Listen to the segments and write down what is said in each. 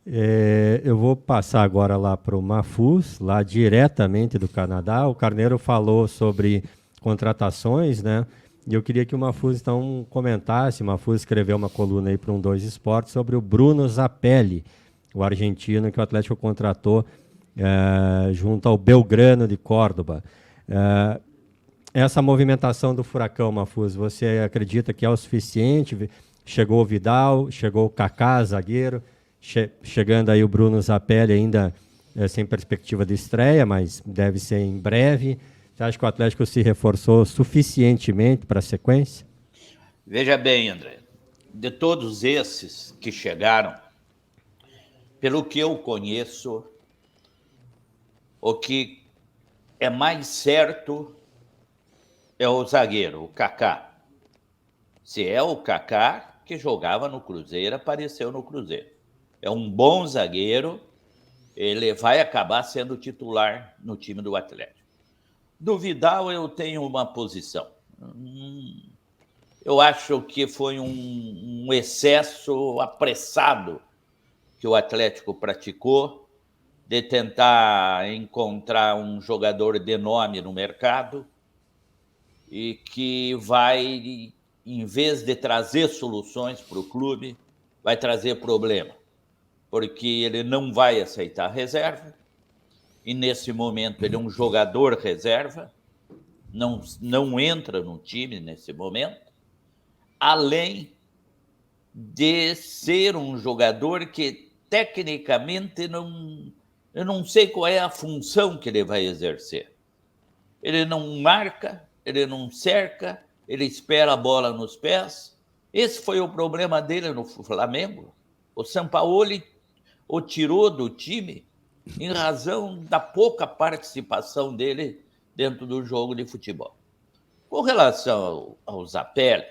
Eu vou passar agora lá para o Mafuz, lá diretamente do Canadá. O Carneiro falou sobre contratações, né? E eu queria que o Mafuz então comentasse. O Mafuz escreveu uma coluna aí para um Dois Esportes sobre o Bruno Zapelli, o argentino que o Atlético contratou junto ao Belgrano de Córdoba. Eh, Essa movimentação do Furacão, Mafuz, você acredita que é o suficiente? Chegou o Vidal, chegou o Kaká, zagueiro, chegando aí o Bruno Zapelli ainda sem perspectiva de estreia, mas deve ser em breve. Você acha que o Atlético se reforçou suficientemente para a sequência? Veja bem, André, de todos esses que chegaram, pelo que eu conheço, o que é mais certo é o zagueiro, o Kaká. Se é o Kaká que jogava no Cruzeiro, apareceu no Cruzeiro. É um bom zagueiro, ele vai acabar sendo titular no time do Atlético. Do Vidal eu tenho uma posição. Eu acho que foi um excesso apressado que o Atlético praticou de tentar encontrar um jogador de nome no mercado e que vai, em vez de trazer soluções para o clube, vai trazer problema, porque ele não vai aceitar reserva, e nesse momento ele é um jogador reserva, não entra no time nesse momento, além de ser um jogador que tecnicamente eu não sei qual é a função que ele vai exercer. Ele não marca, ele não cerca, ele espera a bola nos pés. Esse foi o problema dele no Flamengo. O Sampaoli o tirou do time em razão da pouca participação dele dentro do jogo de futebol. Com relação ao Zapelli,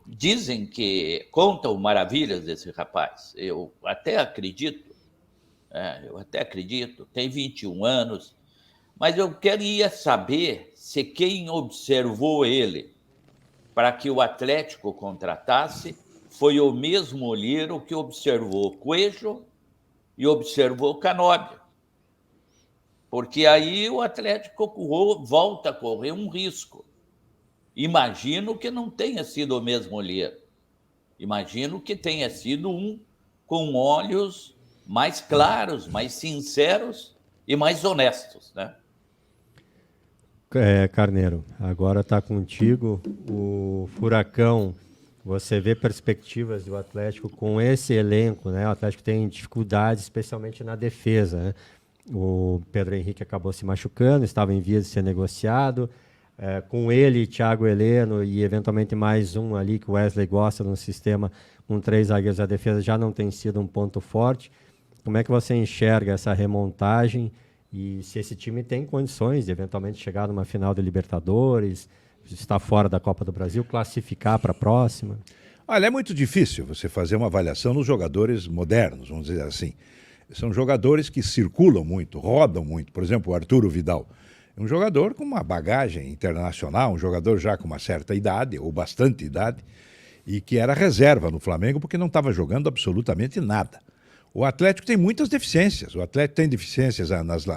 dizem que contam maravilhas desse rapaz. Eu até acredito, tem 21 anos, mas eu queria saber se quem observou ele para que o Atlético contratasse foi o mesmo olheiro que observou Coelho e observou Canóbio. Porque aí o Atlético volta a correr um risco. Imagino que não tenha sido o mesmo olheiro. Imagino que tenha sido um com olhos mais claros, mais sinceros e mais honestos, né? Carneiro, agora está contigo. O Furacão, você vê perspectivas do Atlético com esse elenco, né? O Atlético tem dificuldades, especialmente na defesa, né? O Pedro Henrique acabou se machucando, estava em vias de ser negociado. Com ele, Thiago Heleno e eventualmente mais um ali que o Wesley gosta no sistema com 3 zagueiros, a defesa já não tem sido um ponto forte. Como é que você enxerga essa remontagem e se esse time tem condições de eventualmente chegar numa final de Libertadores, estar fora da Copa do Brasil, classificar para a próxima? Olha, é muito difícil você fazer uma avaliação nos jogadores modernos, vamos dizer assim. São jogadores que circulam muito, rodam muito. Por exemplo, o Arturo Vidal. É um jogador com uma bagagem internacional, um jogador já com uma certa idade, ou bastante idade, e que era reserva no Flamengo porque não estava jogando absolutamente nada. O Atlético tem muitas deficiências. O Atlético tem deficiências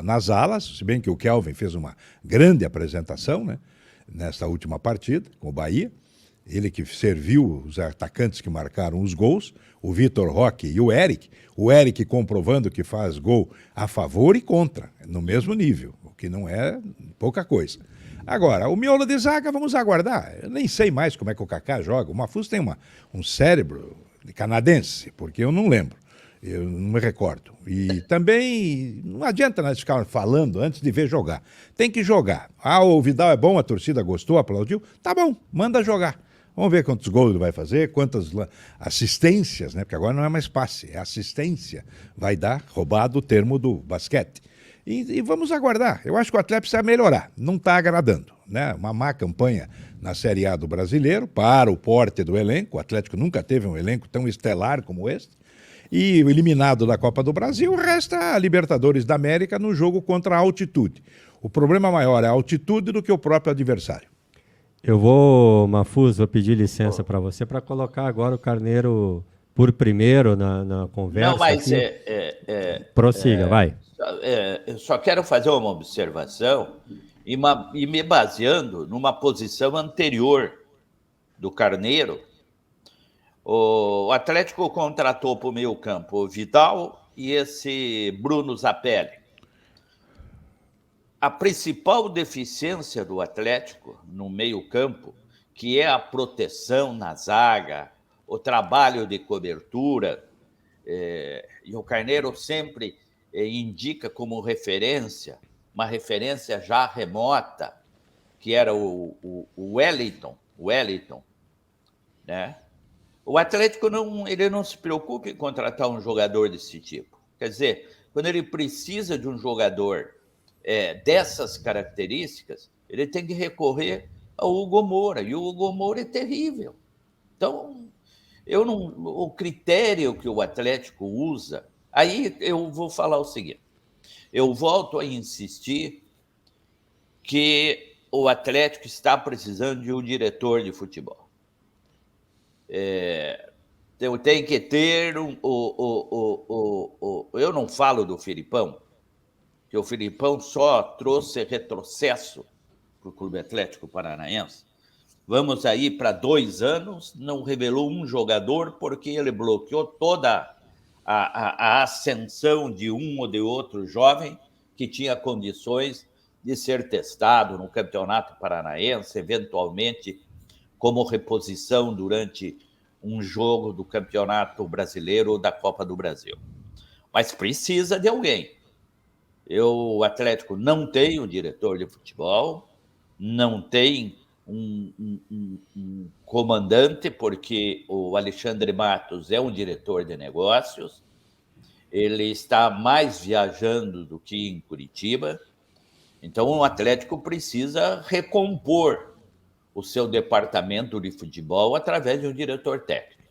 nas alas, se bem que o Kelvin fez uma grande apresentação, né, nesta última partida com o Bahia. Ele que serviu os atacantes que marcaram os gols, o Vitor Roque e o Eric comprovando que faz gol a favor e contra, no mesmo nível, o que não é pouca coisa. Agora, o miolo de zaga, vamos aguardar. Eu nem sei mais como é que o Kaká joga. O Mafuz tem um cérebro canadense, porque eu não lembro. Eu não me recordo. E também não adianta nós ficar falando antes de ver jogar. Tem que jogar. Ah, o Vidal é bom, a torcida gostou, aplaudiu. Tá bom, manda jogar. Vamos ver quantos gols ele vai fazer, quantas assistências, né? Porque agora não é mais passe, é assistência. Vai dar, roubado o termo do basquete. E vamos aguardar. Eu acho que o Atlético precisa melhorar. Não está agradando, né? Uma má campanha na Série A do Brasileiro, para o porte do elenco. O Atlético nunca teve um elenco tão estelar como este. E eliminado da Copa do Brasil, resta a Libertadores da América no jogo contra a altitude. O problema maior é a altitude do que o próprio adversário. Mafuz, vou pedir licença para você para colocar agora o Carneiro por primeiro na conversa. Não, mas aqui. Prossiga, vai. Eu só quero fazer uma observação e me baseando numa posição anterior do Carneiro. O Atlético contratou para o meio campo o Vidal e esse Bruno Zapelli. A principal deficiência do Atlético no meio campo, que é a proteção na zaga, o trabalho de cobertura, e o Carneiro sempre indica como referência, uma referência já remota, que era o Wellington, né? O Atlético ele não se preocupa em contratar um jogador desse tipo. Quer dizer, quando ele precisa de um jogador dessas características, ele tem que recorrer ao Hugo Moura, e o Hugo Moura é terrível. Então, o critério que o Atlético usa, aí eu vou falar o seguinte, eu volto a insistir que o Atlético está precisando de um diretor de futebol. Tem que ter eu não falo do Filipão, que o Filipão só trouxe retrocesso para o Clube Atlético Paranaense. Vamos aí para 2 anos, não revelou um jogador porque ele bloqueou toda a ascensão de um ou de outro jovem que tinha condições de ser testado no Campeonato Paranaense, eventualmente como reposição durante um jogo do Campeonato Brasileiro ou da Copa do Brasil. Mas precisa de alguém. O Atlético não tem um diretor de futebol, não tem um comandante, porque o Alexandre Matos é um diretor de negócios, ele está mais viajando do que em Curitiba, então o Atlético precisa recompor o seu departamento de futebol através de um diretor técnico.